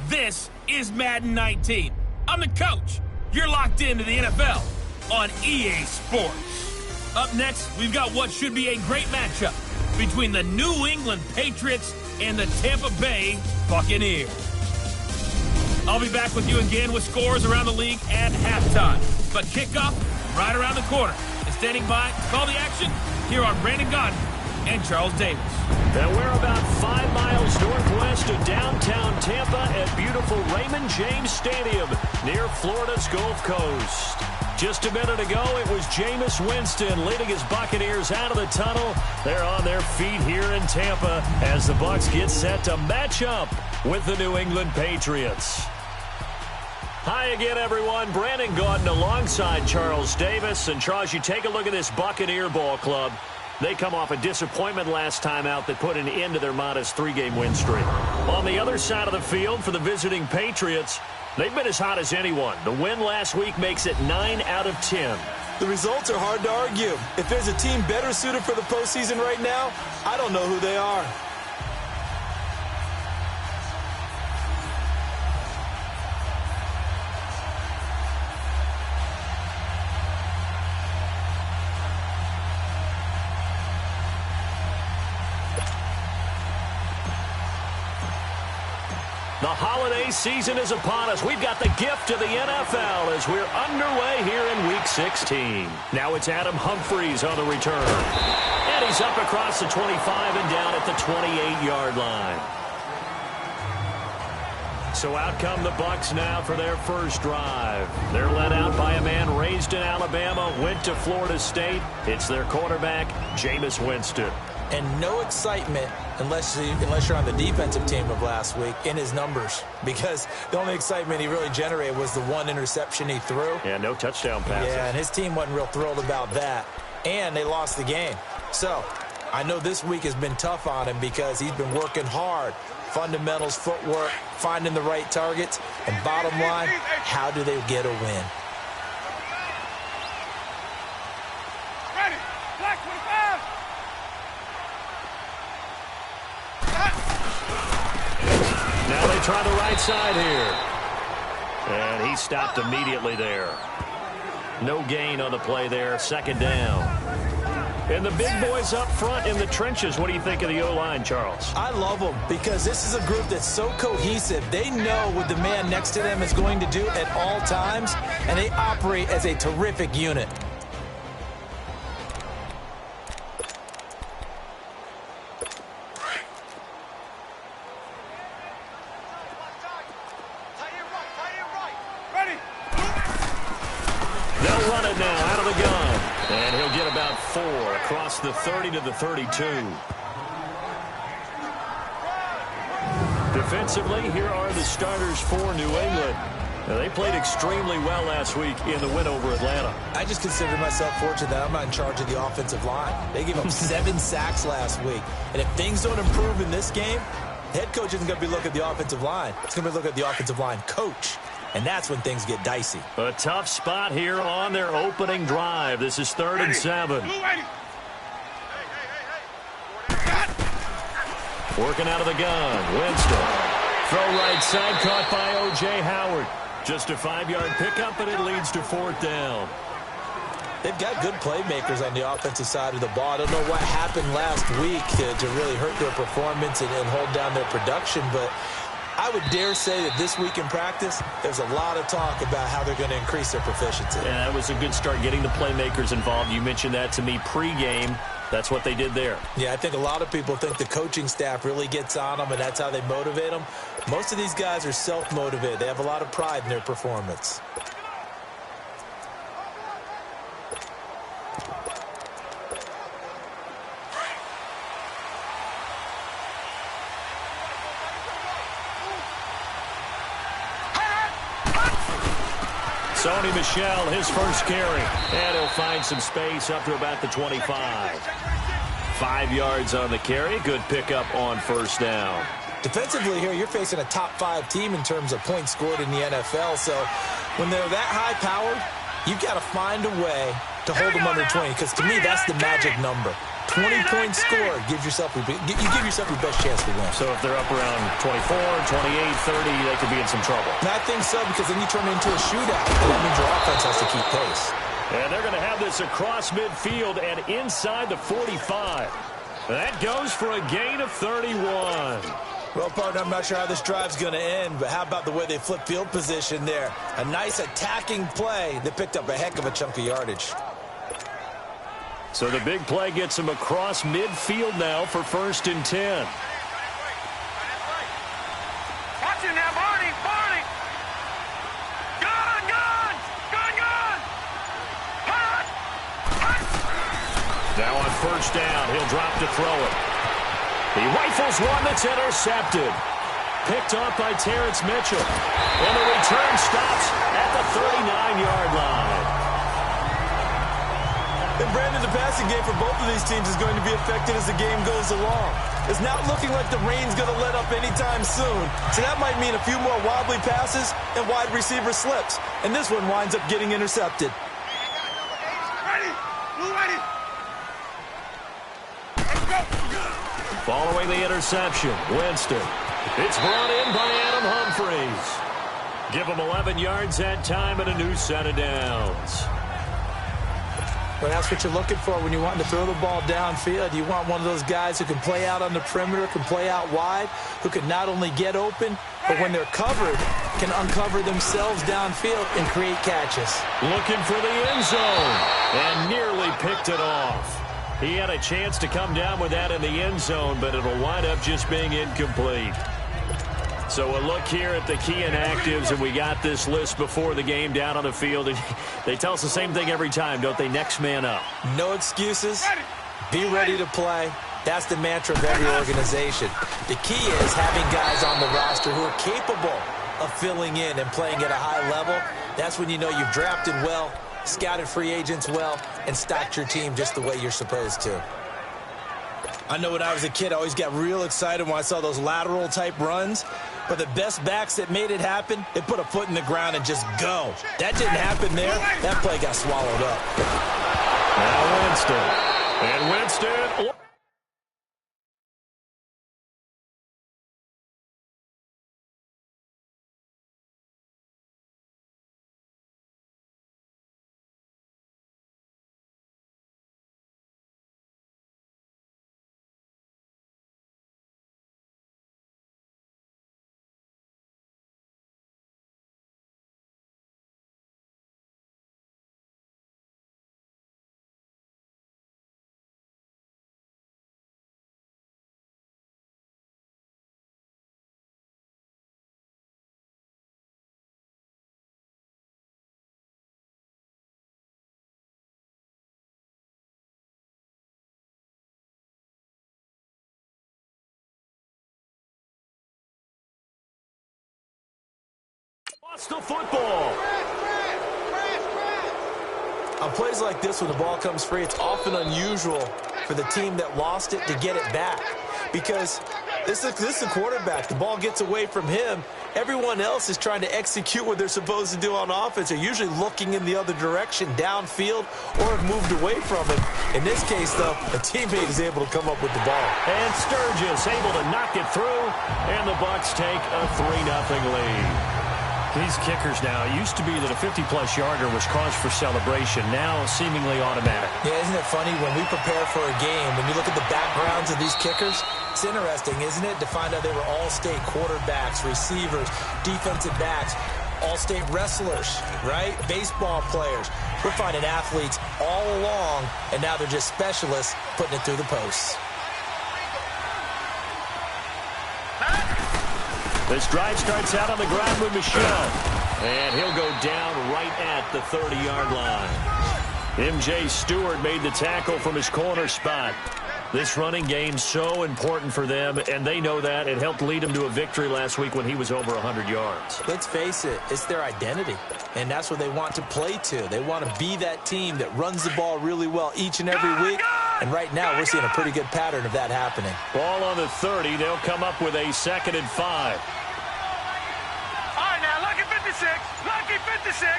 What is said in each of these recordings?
This is Madden 19. I'm the coach. You're locked into the NFL on EA Sports. Up next, we've got what should be a great matchup between the New England Patriots and the Tampa Bay Buccaneers. I'll be back with you again with scores around the league at halftime. But kickoff right around the corner. And standing by to call the action, here are Brandon Gaudin and Charles Davis. And we're about 5 miles northwest of downtown Tampa at beautiful Raymond James Stadium near Florida's Gulf Coast. Just a minute ago, it was Jameis Winston leading his Buccaneers out of the tunnel. They're on their feet here in Tampa as the Bucs get set to match up with the New England Patriots. Hi again, everyone. Brandon Gaudin alongside Charles Davis. And Charles, you take a look at this Buccaneer ball club. They come off a disappointment last time out that put an end to their modest 3-game win streak. On the other side of the field for the visiting Patriots, they've been as hot as anyone. The win last week makes it 9 out of 10. The results are hard to argue. If there's a team better suited for the postseason right now, I don't know who they are. The holiday season is upon us. We've got the gift of the NFL as we're underway here in Week 16. Now it's Adam Humphries on the return. And he's up across the 25 and down at the 28-yard line. So out come the Bucs now for their first drive. They're led out by a man raised in Alabama, went to Florida State. It's their quarterback, Jameis Winston. And no excitement unless you're on the defensive team of last week in his numbers, because the only excitement he really generated was the one interception he threw. Yeah, no touchdown passes. Yeah, and his team wasn't real thrilled about that, and they lost the game. So I know this week has been tough on him because he's been working hard. Fundamentals, footwork, finding the right targets, and bottom line, how do they get a win? Now they try the right side here. And he stopped immediately there. No gain on the play there. Second down. And the big boys up front in the trenches. What do you think of the O-line, Charles? I love them because this is a group that's so cohesive. They know what the man next to them is going to do at all times, and they operate as a terrific unit. They'll run it now out of the gun. And he'll get about 4 across the 30 to the 32. Defensively, here are the starters for New England. Now, they played extremely well last week in the win over Atlanta. I just consider myself fortunate that I'm not in charge of the offensive line. They gave up 7 sacks last week. And if things don't improve in this game, head coach isn't going to be looking at the offensive line. It's going to be looking at the offensive line coach. And that's when things get dicey. A tough spot here on their opening drive. This is 3rd and 7. Working out of the gun. Winston. Throw right side caught by O.J. Howard. Just a 5-yard pickup, and it leads to 4th down. They've got good playmakers on the offensive side of the ball. I don't know what happened last week to really hurt their performance and hold down their production, but I would dare say that this week in practice, there's a lot of talk about how they're going to increase their proficiency. Yeah, that was a good start getting the playmakers involved. You mentioned that to me pregame. That's what they did there. Yeah, I think a lot of people think the coaching staff really gets on them, and that's how they motivate them. Most of these guys are self-motivated. They have a lot of pride in their performance. Sony Michel, his first carry. And he'll find some space up to about the 25. 5 yards on the carry. Good pickup on 1st down. Defensively here, you're facing a top-5 team in terms of points scored in the NFL. So when they're that high-powered, you've got to find a way to hold them under 20. Because to me, that's the magic number. 20-point score gives yourself you give yourself your best chance to win. So if they're up around 24, 28, 30, they could be in some trouble. And I think so, because then you turn it into a shootout. That means your offense has to keep pace. And they're going to have this across midfield and inside the 45. That goes for a gain of 31. Well, partner, I'm not sure how this drive's going to end, but how about the way they flip field position there? A nice attacking play that picked up a heck of a chunk of yardage. So the big play gets him across midfield now for 1st and 10. Watch it now, Barney! Barney! Gun! Gun! Gun! Gun! Hut! Hut! Now on 1st down, he'll drop to throw it. He rifles one that's intercepted. Picked off by Terrence Mitchell. And the return stops at the 39-yard line. And Brandon, the passing game for both of these teams is going to be affected as the game goes along. It's not looking like the rain's going to let up anytime soon. So that might mean a few more wobbly passes and wide receiver slips. And this one winds up getting intercepted. Ready! Move ready! Let's go! Following the interception, Winston. It's brought in by Adam Humphries. Give him 11 yards that time and a new set of downs. Well, that's what you're looking for when you want to throw the ball downfield. You want one of those guys who can play out on the perimeter, can play out wide, who can not only get open, but when they're covered, can uncover themselves downfield and create catches. Looking for the end zone and nearly picked it off. He had a chance to come down with that in the end zone, but it'll wind up just being incomplete. So a look here at the key inactives, and we got this list before the game down on the field. And they tell us the same thing every time, don't they? Next man up. No excuses. Be ready to play. That's the mantra of every organization. The key is having guys on the roster who are capable of filling in and playing at a high level. That's when you know you've drafted well, scouted free agents well, and stocked your team just the way you're supposed to. I know when I was a kid, I always got real excited when I saw those lateral-type runs. But the best backs that made it happen, they put a foot in the ground and just go. That didn't happen there. That play got swallowed up. Now Winston. And Winston... Lost the football. On plays like this, when the ball comes free, it's often unusual for the team that lost it to get it back. Because this is the quarterback. The ball gets away from him. Everyone else is trying to execute what they're supposed to do on offense. They're usually looking in the other direction, downfield, or have moved away from him. In this case, though, a teammate is able to come up with the ball. And Sturgis able to knock it through, and the Bucs take a 3-0 lead. These kickers now, it used to be that a 50-plus yarder was cause for celebration. Now, seemingly automatic. Yeah, isn't it funny when we prepare for a game, when you look at the backgrounds of these kickers, it's interesting, isn't it, to find out they were all-state quarterbacks, receivers, defensive backs, all-state wrestlers, right? Baseball players. We're finding athletes all along, and now they're just specialists putting it through the posts. This drive starts out on the ground with Michelle. And he'll go down right at the 30-yard line. M.J. Stewart made the tackle from his corner spot. This running game's so important for them, and they know that. It helped lead them to a victory last week when he was over 100 yards. Let's face it, it's their identity, and that's what they want to play to. They want to be that team that runs the ball really well each and every week, and right now we're seeing a pretty good pattern of that happening. Ball on the 30. They'll come up with a 2nd and 5. All right, now, lucky 56. Lucky 56.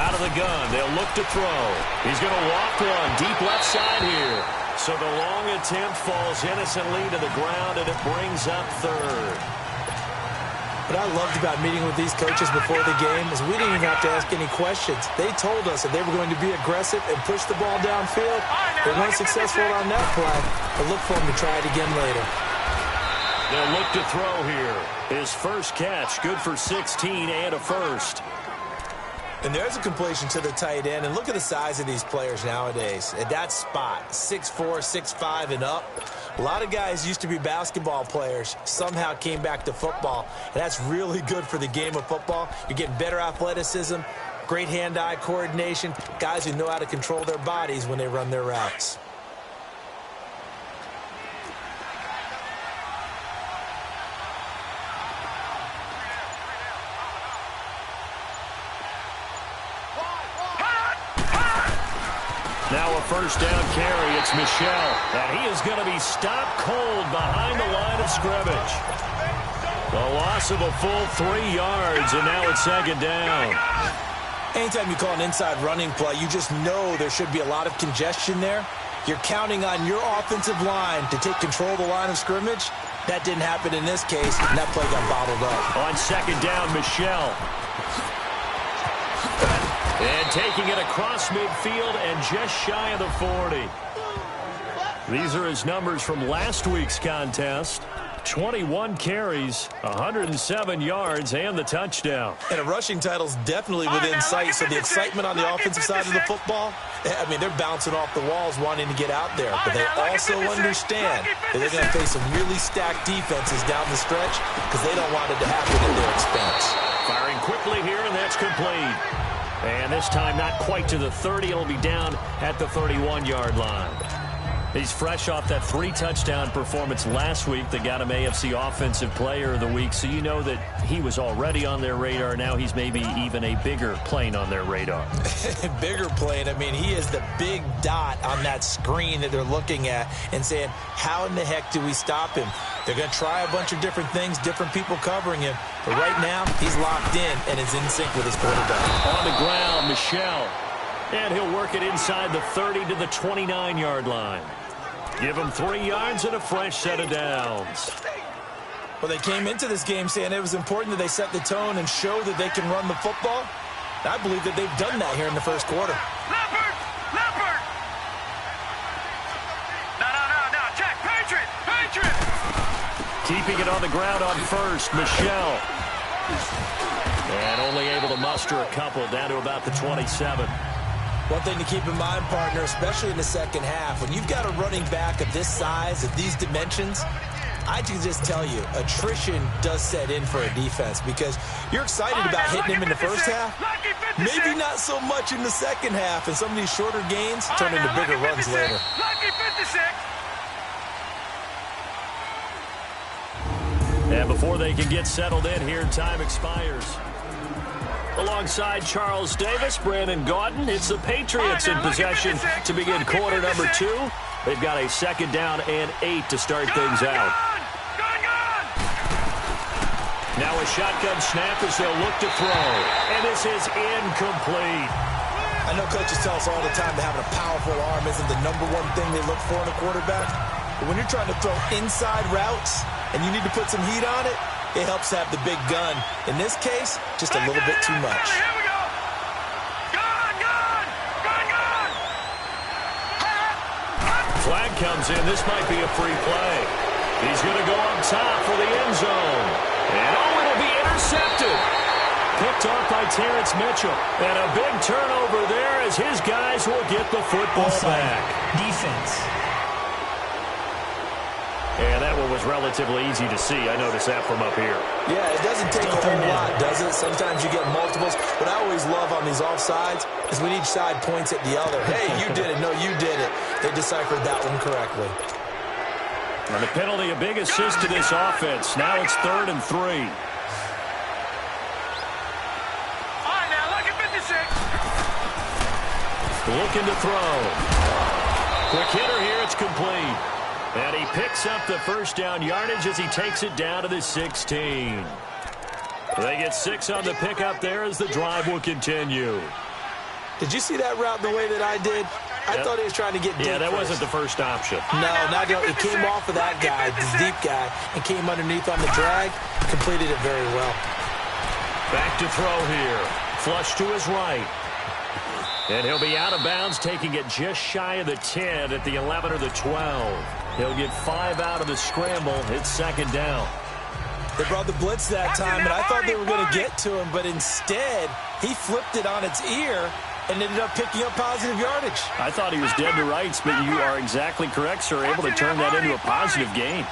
Out of the gun. They'll look to throw. He's going to walk one deep left side here. So the long attempt falls innocently to the ground, and it brings up third. What I loved about meeting with these coaches before the game is we didn't even have to ask any questions. They told us that they were going to be aggressive and push the ball downfield. They weren't successful on that play, but look for them to try it again later. They'll look to throw here. His first catch, good for 16 and a first. And there's a completion to the tight end. And look at the size of these players nowadays. At that spot, 6'4", 6'5", and up. A lot of guys used to be basketball players, somehow came back to football. And that's really good for the game of football. You're getting better athleticism, great hand-eye coordination, guys who know how to control their bodies when they run their routes. Now a first down carry. It's Michel. And he is going to be stopped cold behind the line of scrimmage. A loss of a full 3 yards, and now it's second down. Anytime you call an inside running play, you just know there should be a lot of congestion there. You're counting on your offensive line to take control of the line of scrimmage. That didn't happen in this case, and that play got bottled up. On second down, Michel. And taking it across midfield and just shy of the 40. These are his numbers from last week's contest. 21 carries, 107 yards, and the touchdown. And a rushing title's definitely within sight, so the excitement on the offensive side of the football, I mean, they're bouncing off the walls wanting to get out there. But they also understand that they're going to face some really stacked defenses down the stretch because they don't want it to happen at their expense. Firing quickly here, and that's complete. And this time not quite to the 30. It'll be down at the 31-yard line. He's fresh off that 3-touchdown performance last week that got him AFC Offensive Player of the Week. So you know that he was already on their radar. Now he's maybe even a bigger plane on their radar. Bigger plane. I mean, he is the big dot on that screen that they're looking at and saying, how in the heck do we stop him? They're going to try a bunch of different things, different people covering him. But right now, he's locked in and is in sync with his quarterback. On the ground, Michel. And he'll work it inside the 30 to the 29-yard line. Give him 3 yards and a fresh set of downs. Well, they came into this game saying it was important that they set the tone and show that they can run the football. I believe that they've done that here in the first quarter. Leopard! Leopard! No, check! Patriot! Patriot! Keeping it on the ground on first, Michel. And only able to muster a couple down to about the 27. One thing to keep in mind, partner, especially in the second half, when you've got a running back of this size, of these dimensions, I can just tell you, attrition does set in for a defense because you're excited about hitting him in the first half, maybe not so much in the second half, and some of these shorter gains turn into bigger runs later. And before they can get settled in here, time expires. Alongside Charles Davis, Brandon Gaudin, it's the Patriots in possession to begin quarter number 2. They've got a second down and 8 to start things out. Now a shotgun snap as they'll look to throw. And this is incomplete. I know coaches tell us all the time that having a powerful arm isn't the #1 thing they look for in a quarterback. But when you're trying to throw inside routes and you need to put some heat on it, it helps to have the big gun. In this case, just a little bit too much. Here we go. Gun! Flag comes in. This might be a free play. He's going to go up top for the end zone. And it'll be intercepted. Picked off by Terrence Mitchell. And a big turnover there as his guys will get the football back. Defense. And that one was relatively easy to see. I noticed that from up here. Yeah, it doesn't take a whole lot, does it? Sometimes you get multiples. What I always love on these offsides is when each side points at the other. Hey, you did it. No, you did it. They deciphered that one correctly. And the penalty, a big assist to this offense. Now it's 3rd and 3. All right, now look at 56. Looking to throw. Quick hitter here. It's complete. And he picks up the first down yardage as he takes it down to the 16. They get 6 on the pickup there as the drive will continue. Did you see that route the way that I did? I thought he was trying to get deep. Yeah, that first. wasn't the first option. No, not at all. It came off of that guy, this deep guy, and came underneath on the drag. Completed it very well. Back to throw here. Flush to his right. And he'll be out of bounds, taking it just shy of the 10 at the 11 or the 12. He'll get 5 out of the scramble. It's second down. They brought the blitz that time, and I thought they were going to get to him, but instead, he flipped it on its ear and ended up picking up positive yardage. I thought he was dead to rights, but you are exactly correct, sir. Able to turn that into a positive gain.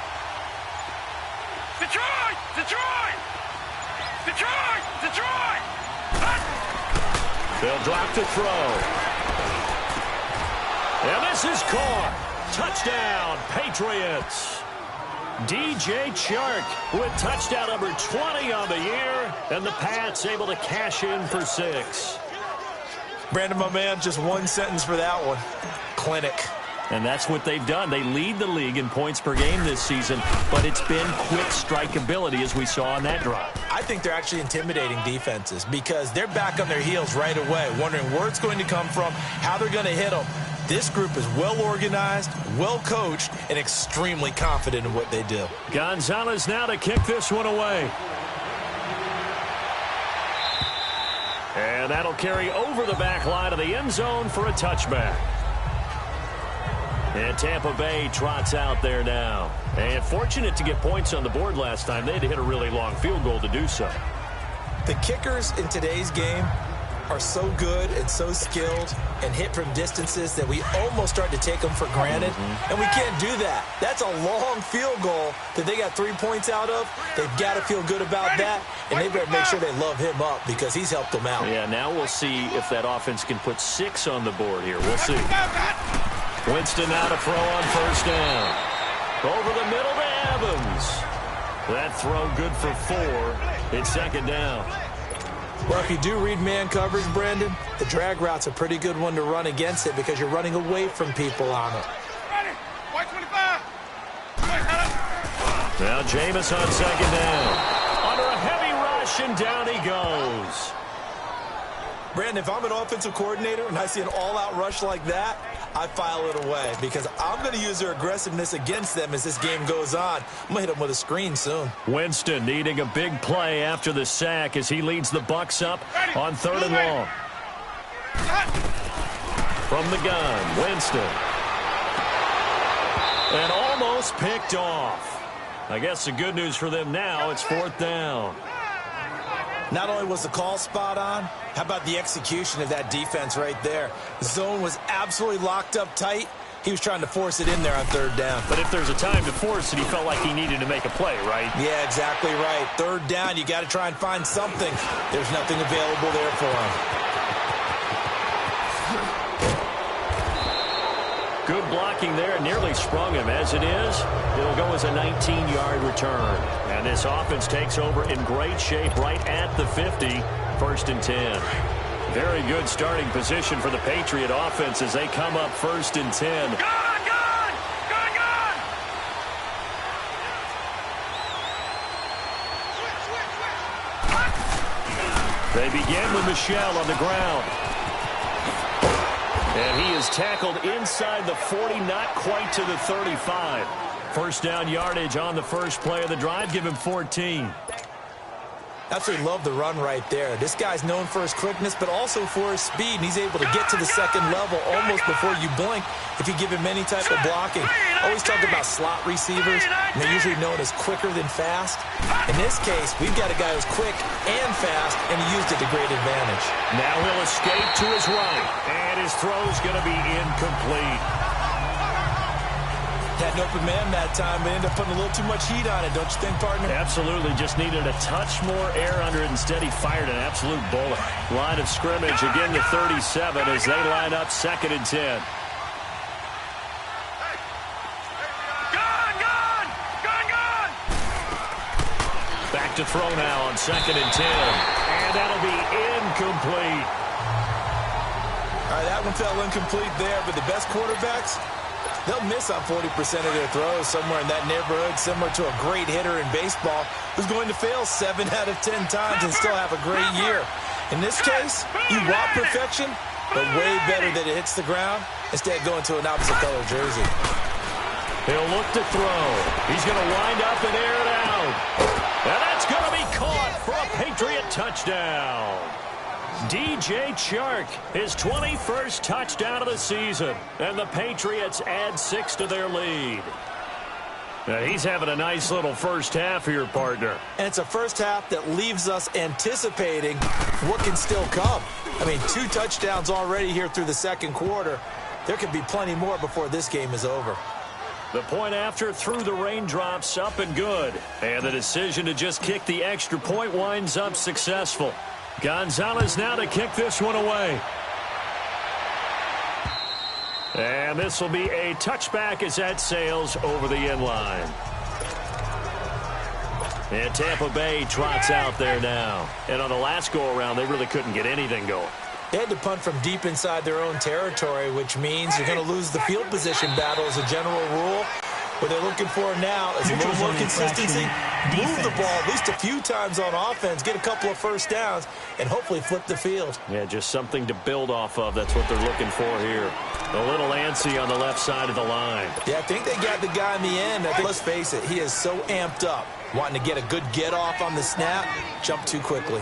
Detroit! Detroit! Detroit! Detroit! They'll drop to throw. And this is caught. Touchdown, Patriots. DJ Chark with touchdown number 20 on the year, and the Pats able to cash in for 6. Brandon, my man, just one sentence for that one. Clinic. And that's what they've done. They lead the league in points per game this season, but it's been quick strike ability as we saw on that drive. I think they're actually intimidating defenses because they're back on their heels right away, wondering where it's going to come from, how they're going to hit them. This group is well organized, well coached, and extremely confident in what they do. Gonzalez now to kick this one away. And that'll carry over the back line of the end zone for a touchback. And Tampa Bay trots out there now. And fortunate to get points on the board last time. They had to hit a really long field goal to do so. The kickers in today's game are so good and so skilled and hit from distances that we almost start to take them for granted. And we can't do that. That's a long field goal that they got 3 points out of. They've got to feel good about that, and they better make sure they love him up because he's helped them out. Yeah, now we'll see if that offense can put 6 on the board here. We'll see. Winston now to throw on first down. Over the middle to Evans. That throw good for 4. It's second down. Well, if you do read man coverage, Brandon, the drag route's a pretty good one to run against it because you're running away from people on it. Now Jameis on second down. Under a heavy rush, and down he goes. Brandon, if I'm an offensive coordinator and I see an all-out rush like that, I file it away because I'm going to use their aggressiveness against them as this game goes on. I'm going to hit them with a screen soon. Winston needing a big play after the sack as he leads the Bucs up on 3rd and long. From the gun, Winston. And almost picked off. I guess the good news for them now, it's 4th down. Not only was the call spot on, how about the execution of that defense right there? The zone was absolutely locked up tight. He was trying to force it in there on 3rd down. But if there's a time to force it, he felt like he needed to make a play, right? Yeah, exactly right. 3rd down, you got to try and find something. There's nothing available there for him. Good blocking there, nearly sprung him. As it is, it'll go as a 19-yard return. And this offense takes over in great shape right at the 50, 1st and 10. Very good starting position for the Patriot offense as they come up 1st and 10. Gone! They begin with Michel on the ground. And he is tackled inside the 40, not quite to the 35. 1st down yardage on the first play of the drive. Give him 14. Absolutely love the run right there. This guy's known for his quickness, but also for his speed, and he's able to get to the 2nd level almost before you blink if you give him any type of blocking. Always talk about slot receivers, and they're usually known as quicker than fast. In this case, we've got a guy who's quick and fast, and he used it to great advantage. Now he'll escape to his right, and his throw's going to be incomplete. Had an open man that time, but ended up putting a little too much heat on it, don't you think, partner? Absolutely. Just needed a touch more air under it. Instead, he fired an absolute bullet. Line of scrimmage, again to 37 as they line up 2nd and 10. Gone! Back to throw now on 2nd and 10. And that'll be incomplete. All right, that one fell incomplete there, but the best quarterbacks, they'll miss on 40% of their throws somewhere in that neighborhood, similar to a great hitter in baseball who's going to fail 7 out of 10 times and still have a great year. In this case, you want perfection, but way better that it hits the ground instead of going to an opposite color jersey. He'll look to throw. He's going to wind up and air it out. And that's going to be caught for a Patriot touchdown. DJ Chark, his 21st touchdown of the season. And the Patriots add 6 to their lead. Now he's having a nice little first half here, partner. And it's a first half that leaves us anticipating what can still come. I mean, 2 touchdowns already here through the second quarter. There could be plenty more before this game is over. The point after through the raindrops, up and good. And the decision to just kick the extra point winds up successful. Gonzalez now to kick this one away. And this will be a touchback as that sails over the end line. And Tampa Bay trots out there now. And on the last go-around, they really couldn't get anything going. They had to punt from deep inside their own territory, which means you're going to lose the field position battle as a general rule. What they're looking for now is a little more consistency, move the ball at least a few times on offense, get a couple of first downs, and hopefully flip the field. Yeah, just something to build off of. That's what they're looking for here. A little antsy on the left side of the line. Yeah, I think they got the guy in the end. I think, let's face it, he is so amped up, wanting to get a good get-off on the snap, jump too quickly.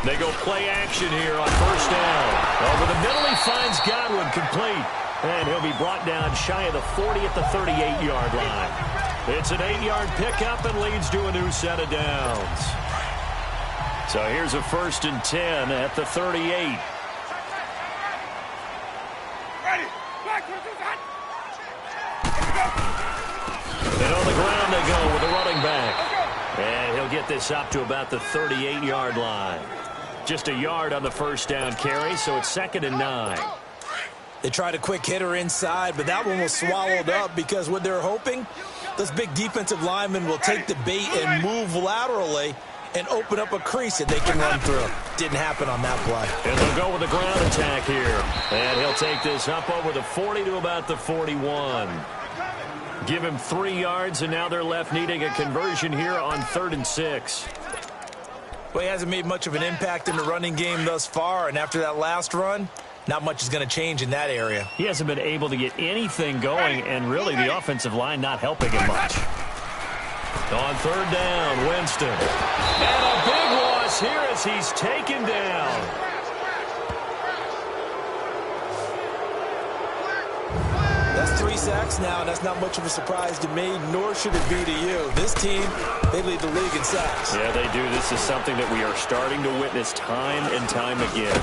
They go play action here on first down. Over the middle, he finds Godwin complete. And he'll be brought down shy of the 40 at the 38-yard line. It's an 8-yard pickup and leads to a new set of downs. So here's a 1st and 10 at the 38. And on the ground they go with a running back. And he'll get this up to about the 38-yard line. Just a yard on the first down carry, so it's 2nd and 9. They tried a quick hitter inside, but that one was swallowed up because what they're hoping, those big defensive linemen will take the bait and move laterally and open up a crease that they can run through. Didn't happen on that play. And they'll go with the ground attack here. And he'll take this up over the 40 to about the 41. Give him 3 yards, and now they're left needing a conversion here on 3rd and 6. Well, he hasn't made much of an impact in the running game thus far, and after that last run, not much is going to change in that area. He hasn't been able to get anything going, and really the offensive line not helping him much. On 3rd down, Winston. And a big loss here as he's taken down. That's 3 sacks now, and that's not much of a surprise to me, nor should it be to you. This team, they lead the league in sacks. Yeah, they do. This is something that we are starting to witness time and time again.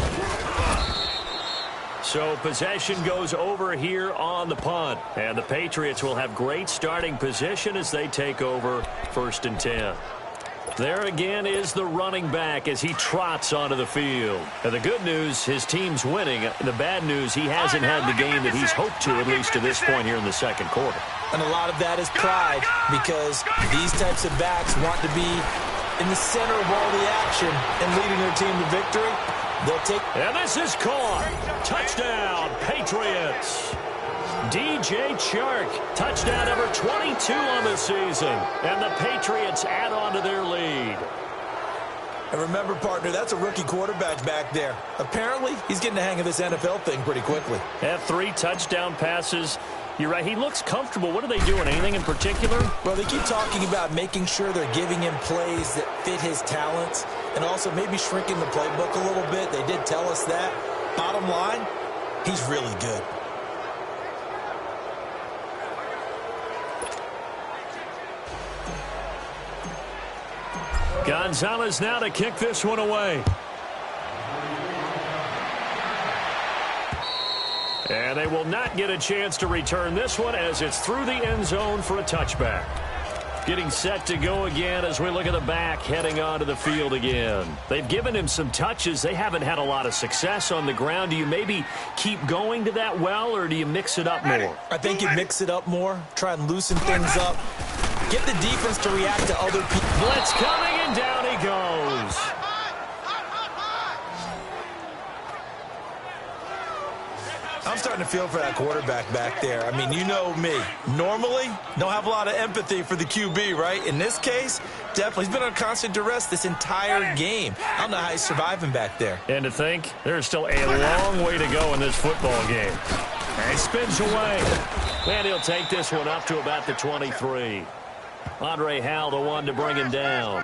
So possession goes over here on the punt. And the Patriots will have great starting position as they take over 1st and 10. There again is the running back as he trots onto the field. And the good news, his team's winning. The bad news, he hasn't had the game that he's hoped to, at least to this point here in the second quarter. And a lot of that is pride, because these types of backs want to be in the center of all the action and leading their team to victory. They'll take. And this is caught. Touchdown, Patriots. DJ Chark, touchdown number 22 on the season. And the Patriots add on to their lead. And remember, partner, that's a rookie quarterback back there. Apparently, he's getting the hang of this NFL thing pretty quickly. Had 3 touchdown passes. You're right, he looks comfortable. What are they doing? Anything in particular? Well, they keep talking about making sure they're giving him plays that fit his talents and also maybe shrinking the playbook a little bit. They did tell us that. Bottom line, he's really good. Gonzalez now to kick this one away. And they will not get a chance to return this one as it's through the end zone for a touchback. Getting set to go again as we look at the back heading onto the field again. They've given him some touches. They haven't had a lot of success on the ground. Do you maybe keep going to that well, or do you mix it up more? I think you mix it up more, try and loosen things up. Get the defense to react to other people. Blitz coming, and down he goes. I'm starting to feel for that quarterback back there. I mean, you know me. Normally, don't have a lot of empathy for the QB, right? In this case, definitely. He's been on constant duress this entire game. I don't know how he's surviving back there. And to think, there's still a long way to go in this football game. And he spins away. And he'll take this one up to about the 23. Andre Howell, the one to bring him down.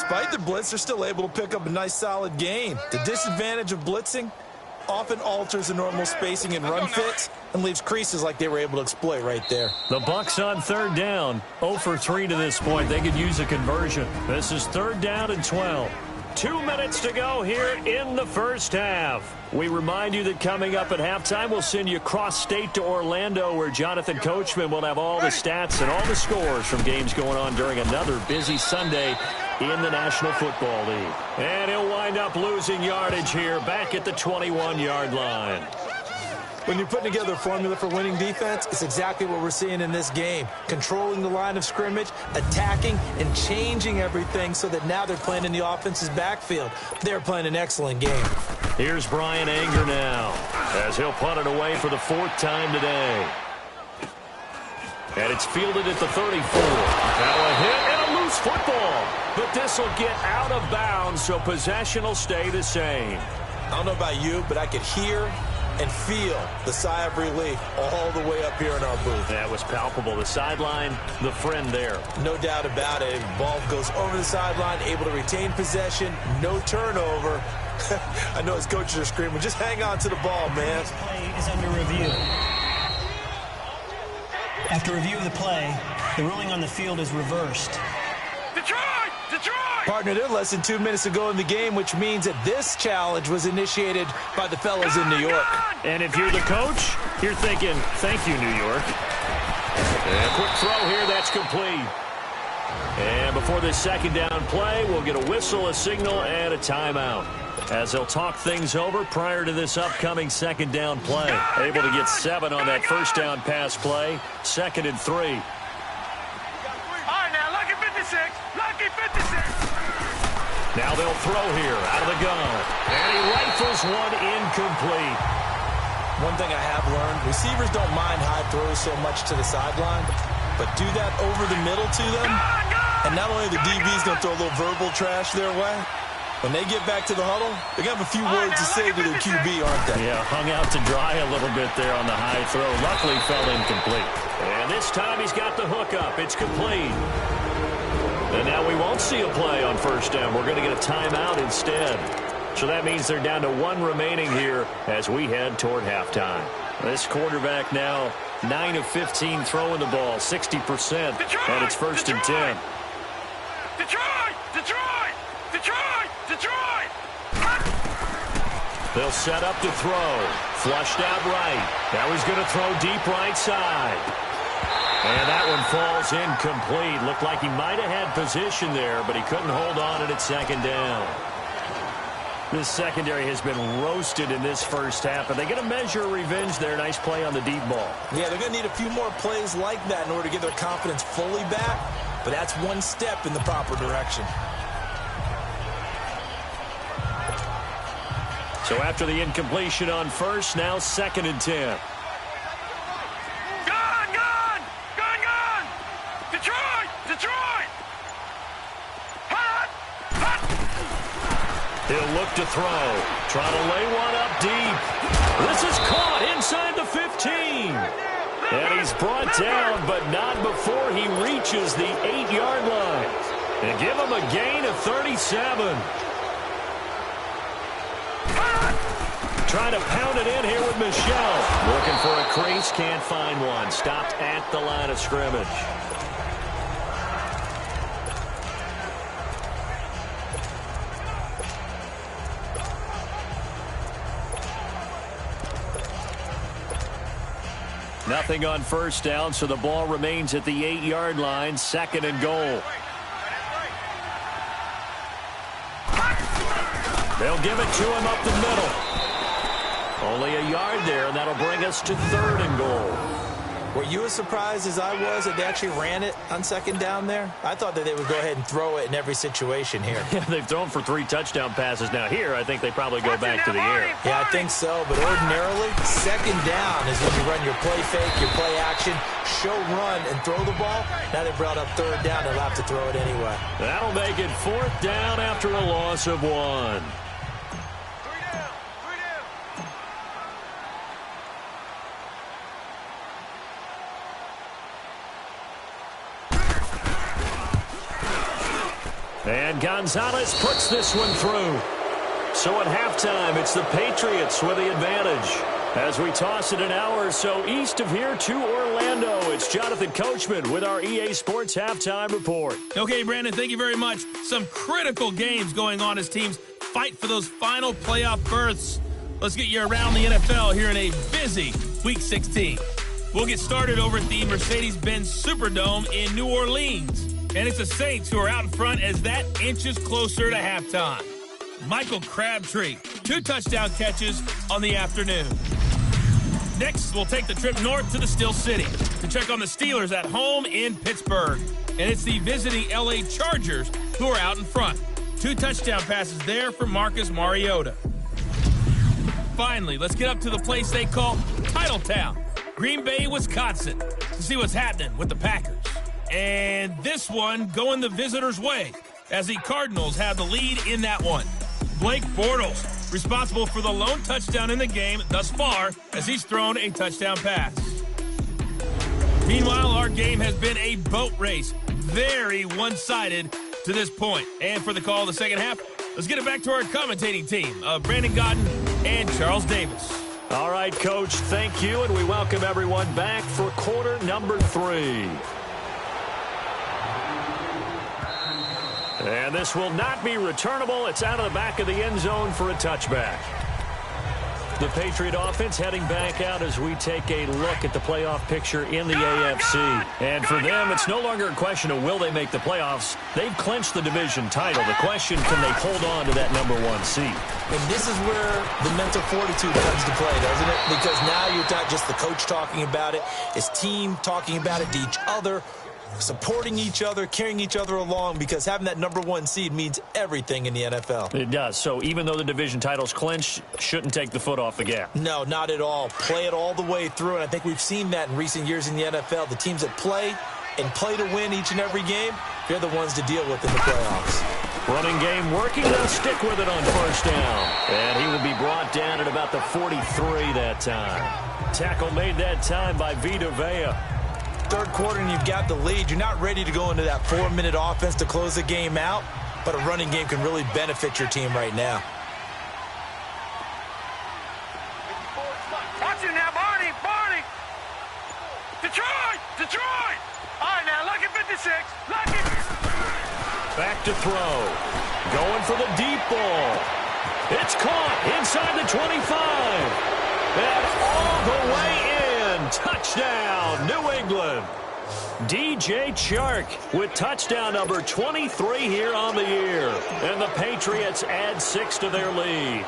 despite the blitz, they're still able to pick up a nice, solid gain. The disadvantage of blitzing often alters the normal spacing and run fits and leaves creases like they were able to exploit right there. The Bucs on third down. 0 for 3 to this point. They could use a conversion. This is third down and 12. 2 minutes to go here in the first half. We remind you that coming up at halftime, we'll send you cross-state to Orlando, where Jonathan Coachman will have all the stats and all the scores from games going on during another busy Sunday in the National Football League. And he'll wind up losing yardage here back at the 21-yard line. When you're putting together a formula for winning defense, it's exactly what we're seeing in this game. Controlling the line of scrimmage, attacking, and changing everything so that now they're playing in the offense's backfield. They're playing an excellent game. Here's Brian Anger now, as he'll punt it away for the 4th time today. And it's fielded at the 34. Now a hit and a loose football. But this will get out of bounds, so possession will stay the same. I don't know about you, but I could hear and feel the sigh of relief all the way up here in our booth. That was palpable. The sideline, the friend there. No doubt about it. Ball goes over the sideline, able to retain possession, no turnover. I know his coaches are screaming, just hang on to the ball, man. This play is under review. After review of the play, the ruling on the field is reversed. Detroit! Detroit! Partner, they're less than 2 minutes to go in the game, which means that this challenge was initiated by the fellows in New York. And if you're the coach, you're thinking, thank you, New York. And a quick throw here, that's complete. And before this second down play, we'll get a whistle, a signal, and a timeout, as they'll talk things over prior to this upcoming second down play. Able to get 7 on that first down pass play. 2nd and 3. All right, now, lucky 56. Lucky 56. Now they'll throw here out of the gun. And he rifles one incomplete. One thing I have learned, receivers don't mind high throws so much to the sideline, but do that over the middle to them, and not only the DB's going to throw a little verbal trash their way, when they get back to the huddle, they're going to have a few words to say to their QB, aren't they? Yeah, hung out to dry a little bit there on the high throw. Luckily fell incomplete. And this time he's got the hook up. It's complete. And now we won't see a play on first down. We're going to get a timeout instead. So that means they're down to 1 remaining here as we head toward halftime. This quarterback now 9 of 15 throwing the ball, 60%, and it's 1st and 10. Detroit! Detroit! Detroit! Detroit! They'll set up to throw. Flushed out right. Now he's going to throw deep right side. And that one falls incomplete. Looked like he might have had position there, but he couldn't hold on at second down. This secondary has been roasted in this first half, but they get a measure of revenge there. Nice play on the deep ball. Yeah, they're going to need a few more plays like that in order to get their confidence fully back, but that's one step in the proper direction. So after the incompletion on first, now 2nd and 10. Detroit! Detroit! Hot! Hot! He'll look to throw. Try to lay one up deep. This is caught inside the 15. And he's brought down, but not before he reaches the 8-yard line. And give him a gain of 37. Trying to pound it in here with Michel. Looking for a crease, can't find one. Stopped at the line of scrimmage. Nothing on first down, so the ball remains at the 8-yard line, 2nd and goal. They'll give it to him up the middle. Only a yard there, and that'll bring us to 3rd and goal. Were you as surprised as I was that they actually ran it on 2nd down there? I thought that they would go ahead and throw it in every situation here. Yeah, they've thrown for 3 touchdown passes. Now here, I think they probably go back to the air. Yeah, I think so, but ordinarily, 2nd down is when you run your play fake, your play action, show run, and throw the ball. Now they brought up 3rd down, they'll have to throw it anyway. That'll make it 4th down after a loss of 1. And Gonzalez puts this one through. So at halftime, it's the Patriots with the advantage. As we toss it an hour or so east of here to Orlando, it's Jonathan Coachman with our EA Sports Halftime Report. Okay, Brandon, thank you very much. Some critical games going on as teams fight for those final playoff berths. Let's get you around the NFL here in a busy Week 16. We'll get started over at the Mercedes-Benz Superdome in New Orleans. And it's the Saints who are out in front as that inches closer to halftime. Michael Crabtree, 2 touchdown catches on the afternoon. Next, we'll take the trip north to the Steel City to check on the Steelers at home in Pittsburgh. And it's the visiting LA Chargers who are out in front. 2 touchdown passes there for Marcus Mariota. Finally, let's get up to the place they call Titletown, Green Bay, Wisconsin, to see what's happening with the Packers. And this one going the visitors' way as the Cardinals have the lead in that one. Blake Bortles, responsible for the lone touchdown in the game thus far as he's thrown a touchdown pass. Meanwhile, our game has been a boat race, very one-sided to this point. And for the call of the second half, let's get it back to our commentating team of Brandon Godden and Charles Davis. All right, Coach, thank you, and we welcome everyone back for quarter number 3. And this will not be returnable. It's out of the back of the end zone for a touchback. The Patriot offense heading back out as we take a look at the playoff picture in the AFC. And for them, it's no longer a question of will they make the playoffs. They've clinched the division title. The question, can they hold on to that number 1 seed? And this is where the mental fortitude comes to play, doesn't it? Because now you're not just the coach talking about it. It's team talking about it to each other, supporting each other, carrying each other along, because having that number 1 seed means everything in the NFL. It does. So even though the division title's clinched, shouldn't take the foot off the gas. No, not at all. Play it all the way through, and I think we've seen that in recent years in the NFL. The teams that play and play to win each and every game, they're the ones to deal with in the playoffs. Running game working. They'll stick with it on first down. And he will be brought down at about the 43 that time. Tackle made that time by Vita Vea. Third quarter and you've got the lead. You're not ready to go into that 4-minute offense to close the game out, but a running game can really benefit your team right now. Watch it now, Barney, Barney. Detroit, Detroit. All right, now, lucky 56, lucky. Back to throw. Going for the deep ball. It's caught inside the 25. And all the way in. Touchdown, New England. DJ Chark with touchdown number 23 here on the year. And the Patriots add 6 to their lead.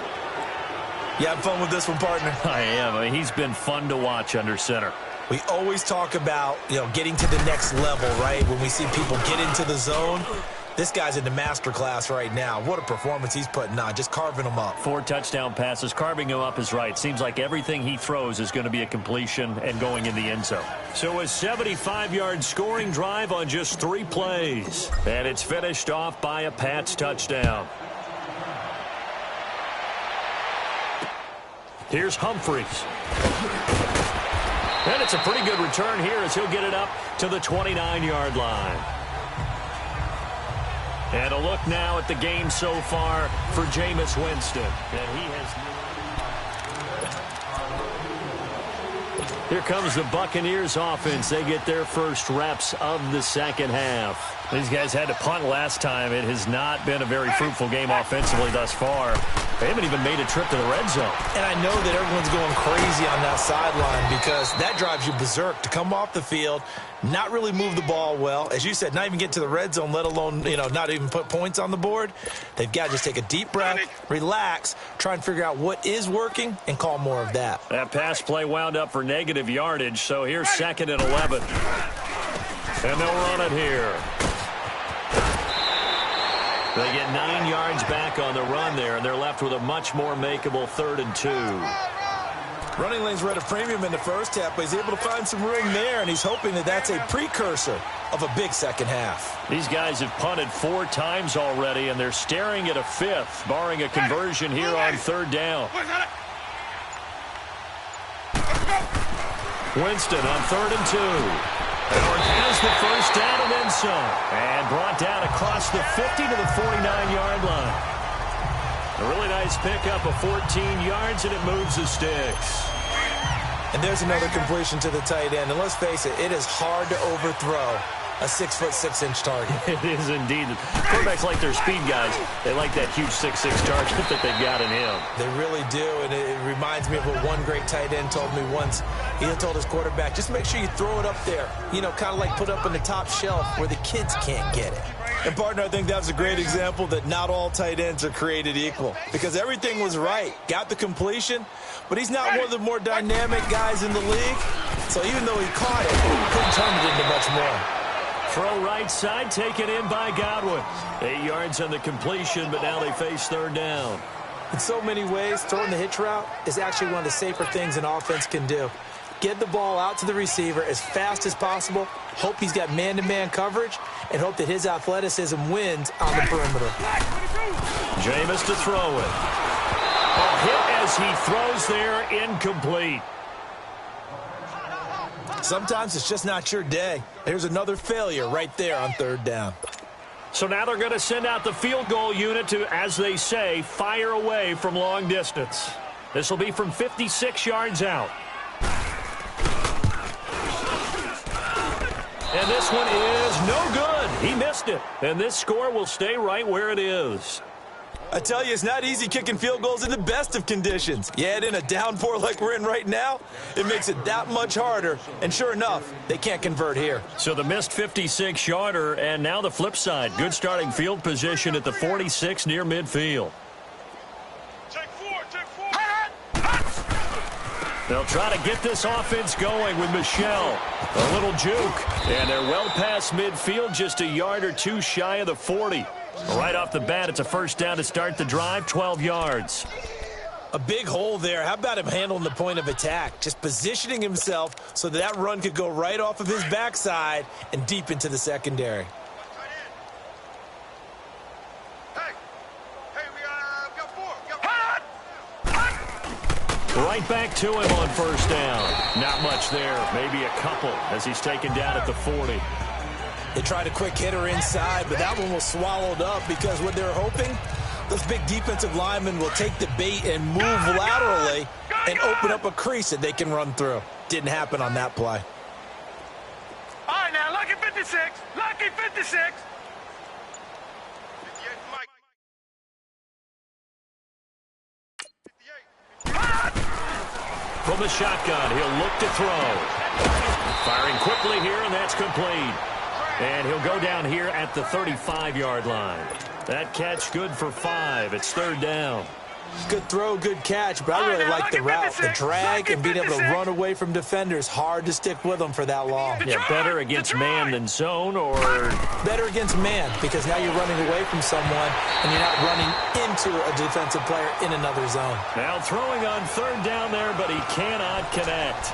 You having fun with this one, partner? I am. I mean, he's been fun to watch under center. We always talk about, getting to the next level, right? When we see people get into the zone, this guy's in the master class right now. What a performance he's putting on, just carving them up. 4 touchdown passes. Carving him up is right. Seems like everything he throws is going to be a completion and going in the end zone. So a 75-yard scoring drive on just 3 plays. And it's finished off by a Pats touchdown. Here's Humphreys. And it's a pretty good return here as he'll get it up to the 29-yard line. And a look now at the game so far for Jameis Winston. And he has... Here comes the Buccaneers offense. They get their first reps of the second half. These guys had to punt last time. It has not been a very fruitful game offensively thus far. They haven't even made a trip to the red zone. And I know that everyone's going crazy on that sideline because that drives you berserk to come off the field, not really move the ball well. As you said, not even get to the red zone, let alone, not even put points on the board. They've got to just take a deep breath, relax, try and figure out what is working, and call more of that. That pass play wound up for negative yardage, so here's 2nd and 11. And they'll run it here. They get 9 yards back on the run there, and they're left with a much more makeable 3rd and 2. Running lanes were at a premium in the first half, but he's able to find some room there, and he's hoping that that's a precursor of a big second half. These guys have punted 4 times already, and they're staring at a 5th, barring a conversion here on 3rd down. Winston on 3rd and 2. Howard has the first down and then some. And brought down across the 50 to the 49-yard line. A really nice pickup of 14 yards, and it moves the sticks. And there's another completion to the tight end. And let's face it, it is hard to overthrow a 6'6" target. It is indeed. Quarterbacks like their speed guys. They like that huge 6'6" target that they've got in him. They really do, and it reminds me of what one great tight end told me once. He told his quarterback, just make sure you throw it up there. You know, kind of like put up on the top shelf where the kids can't get it. And, partner, I think that was a great example that not all tight ends are created equal. Because everything was right. Got the completion, but he's not one of the more dynamic guys in the league. So even though he caught it, he couldn't turn it into much more. Throw right side, taken in by Godwin. 8 yards on the completion, but now they face third down. In so many ways, throwing the hitch route is actually one of the safer things an offense can do. Get the ball out to the receiver as fast as possible, hope he's got man-to-man coverage, and hope that his athleticism wins on the perimeter. Jameis to throw it. A hit as he throws there, incomplete. Sometimes it's just not your day. There's another failure right there on third down. So now they're going to send out the field goal unit to, as they say, fire away from long distance. This will be from 56 yards out. And this one is no good. He missed it. And this score will stay right where it is. I tell you, it's not easy kicking field goals in the best of conditions. You add in a downpour like we're in right now, it makes it that much harder. And sure enough, they can't convert here. So the missed 56-yarder, and now the flip side. Good starting field position at the 46 near midfield. Take four. They'll try to get this offense going with Michelle. A little juke. And they're well past midfield, just a yard or two shy of the 40. Right off the bat, it's a first down to start the drive, 12 yards. A big hole there. How about him handling the point of attack? Just positioning himself so that run could go right off of his backside and deep into the secondary. Right back to him on first down. Not much there. Maybe a couple as he's taken down at the 40. They tried a quick hitter inside, but that one was swallowed up because what they're hoping, those big defensive linemen will take the bait and move laterally and open up a crease that they can run through. Didn't happen on that play. All right, now, lucky 56. Lucky 56. From the shotgun, he'll look to throw. Firing quickly here, and that's complete. And he'll go down here at the 35-yard line. That catch good for 5. It's third down. Good throw, good catch, but I really like the route. The drag and being able to run away from defenders. Hard to stick with them for that long. Yeah, better against man than zone, or? Better against man, because now you're running away from someone and you're not running into a defensive player in another zone. Now throwing on third down there, but he cannot connect.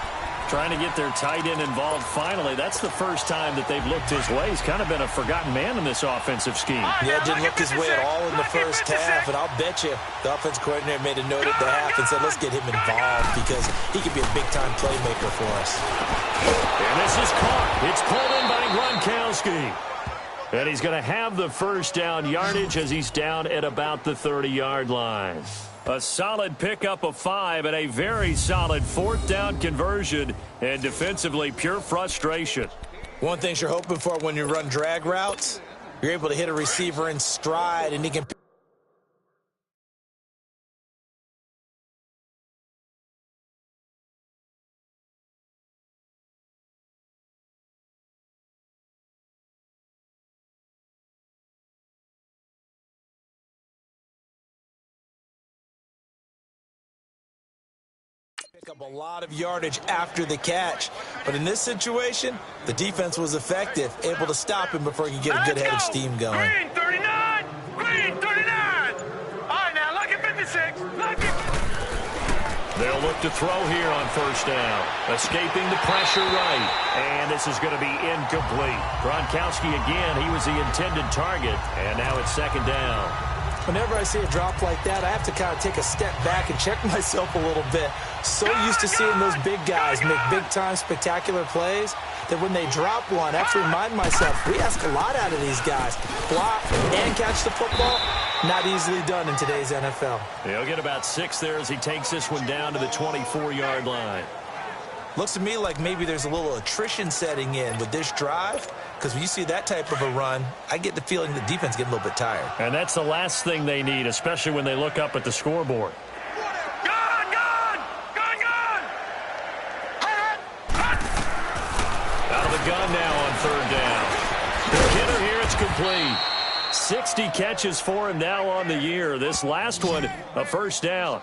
Trying to get their tight end involved finally. That's the first time that they've looked his way. He's kind of been a forgotten man in this offensive scheme. Yeah, didn't look his way at all in the first half, and I'll bet you the offense coordinator made a note at the half and said, let's get him involved because he could be a big-time playmaker for us. And this is caught. It's pulled in by Gronkowski. And he's going to have the first down yardage as he's down at about the 30-yard line. A solid pickup of 5 and a very solid fourth down conversion, and defensively pure frustration. One thing you're hoping for when you run drag routes, you're able to hit a receiver in stride and he can pick up a lot of yardage after the catch. But in this situation, the defense was effective, able to stop him before he could get a good head of steam going. Green 39! Green 39! All right, now, lucky 56. Lucky. They'll look to throw here on first down. Escaping the pressure right. And this is going to be incomplete. Gronkowski again, he was the intended target. And now it's second down. Whenever I see a drop like that, I have to kind of take a step back and check myself a little bit. So used to seeing those big guys make big-time spectacular plays that when they drop one, I have to remind myself, we ask a lot out of these guys. Block and catch the football, not easily done in today's NFL. He'll get about 6 there as he takes this one down to the 24-yard line. Looks to me like maybe there's a little attrition setting in with this drive, because when you see that type of a run, I get the feeling the defense getting a little bit tired. And that's the last thing they need, especially when they look up at the scoreboard. Out of the gun now on 3rd down. The hitter here, it's complete. 60 catches for him now on the year. This last one, a 1st down.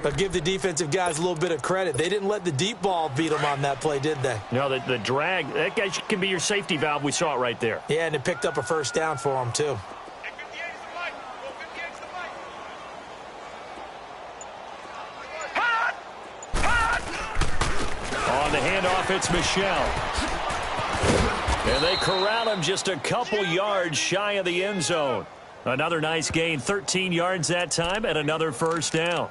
But give the defensive guys a little bit of credit. They didn't let the deep ball beat them on that play, did they? No, the drag, that guy can be your safety valve. We saw it right there. Yeah, and it picked up a 1st down for them, too. On the handoff, it's Michelle. And they corral him just a couple yards shy of the end zone. Another nice gain, 13 yards that time, and another 1st down.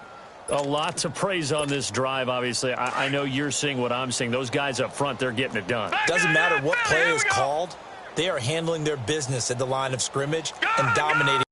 A lot to praise on this drive, obviously. I know you're seeing what I'm seeing. Those guys up front, they're getting it done. Doesn't matter what play is called. They are handling their business at the line of scrimmage and dominating